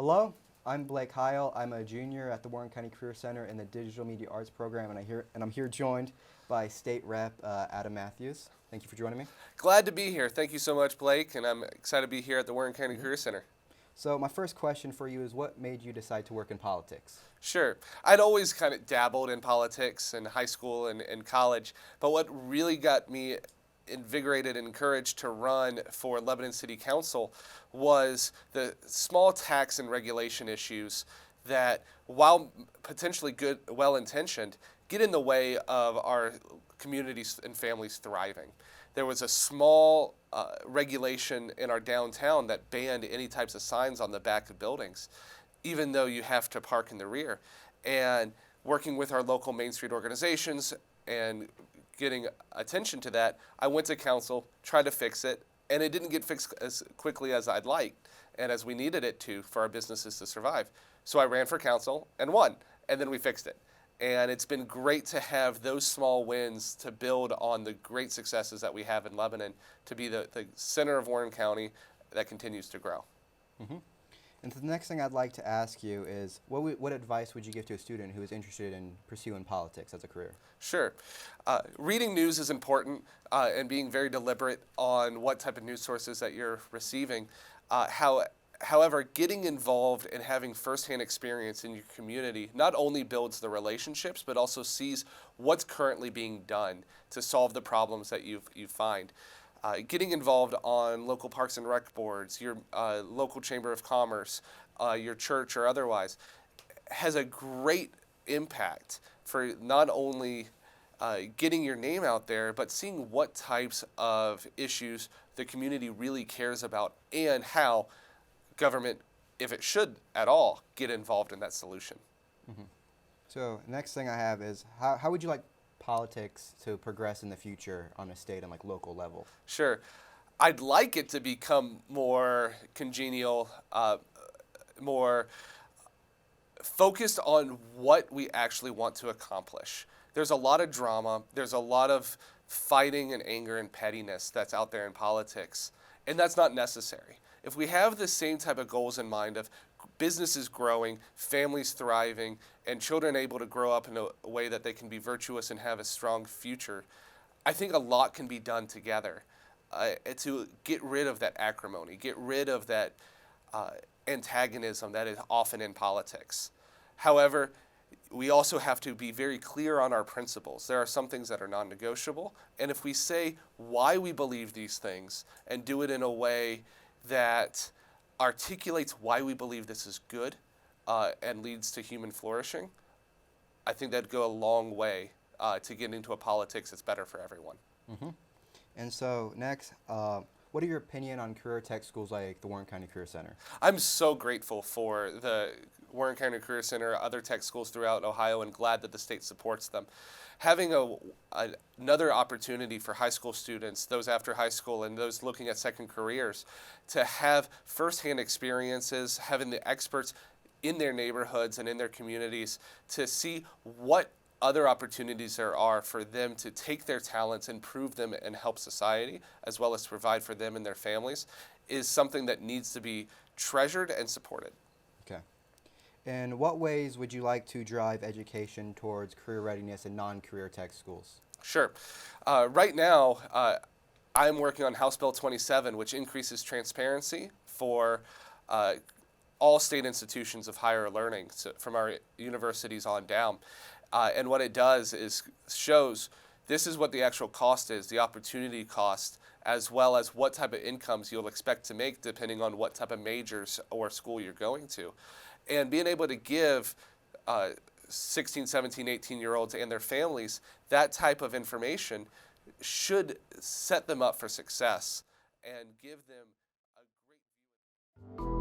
Hello, I'm Blake Heil. I'm a junior at the Warren County Career Center in the Digital Media Arts program, and I'm here joined by State Rep Adam Mathews. Thank you for joining me. Glad to be here. Thank you so much, Blake, and I'm excited to be here at the Warren County Career Center. So my first question for you is, what made you decide to work in politics? Sure. I'd always kind of dabbled in politics in high school and college, but what really got me invigorated and encouraged to run for Lebanon City Council was the small tax and regulation issues that, while potentially good, well-intentioned, get in the way of our communities and families thriving. There was a small regulation in our downtown that banned any types of signs on the back of buildings, even though you have to park in the rear. And working with our local Main Street organizations and getting attention to that, I went to council, tried to fix it, and it didn't get fixed as quickly as I'd liked and as we needed it to for our businesses to survive. So I ran for council and won, and then we fixed it. And it's been great to have those small wins to build on the great successes that we have in Lebanon to be the center of Warren County that continues to grow. Mm-hmm. And the next thing I'd like to ask you is, what advice would you give to a student who is interested in pursuing politics as a career? Sure. Reading news is important and being very deliberate on what type of news sources that you're receiving. However, getting involved and having firsthand experience in your community not only builds the relationships, but also sees what's currently being done to solve the problems that you find. Getting involved on local parks and rec boards, your local chamber of commerce, your church or otherwise, has a great impact for not only getting your name out there, but seeing what types of issues the community really cares about and how government, if it should at all, get involved in that solution. Mm-hmm. So next thing I have is, how would you like politics to progress in the future on a state and local level? Sure. I'd like it to become more congenial, more focused on what we actually want to accomplish. There's a lot of drama, there's a lot of fighting and anger and pettiness that's out there in politics, and that's not necessary. If we have the same type of goals in mind of businesses growing, families thriving, and children able to grow up in a way that they can be virtuous and have a strong future, I think a lot can be done together to get rid of that acrimony, get rid of that antagonism that is often in politics. However, we also have to be very clear on our principles. There are some things that are non-negotiable, and if we say why we believe these things and do it in a way that articulates why we believe this is good and leads to human flourishing, I think that'd go a long way to get into a politics that's better for everyone. Mm-hmm. And so next, what are your opinion on career tech schools like the Warren County Career Center? I'm so grateful for the Warren County Career Center, other tech schools throughout Ohio, and glad that the state supports them. Having another opportunity for high school students, those after high school and those looking at second careers, to have firsthand experiences, having the experts in their neighborhoods and in their communities to see what other opportunities there are for them to take their talents and prove them and help society, as well as provide for them and their families, is something that needs to be treasured and supported. Okay. In what ways would you like to drive education towards career readiness in non-career tech schools? Sure. Right now, I'm working on House Bill 27, which increases transparency for all state institutions of higher learning, so from our universities on down. And what it does is shows this is what the actual cost is, the opportunity cost, as well as what type of incomes you'll expect to make depending on what type of majors or school you're going to. And being able to give 16, 17, 18-year-olds and their families that type of information should set them up for success and give them a great view.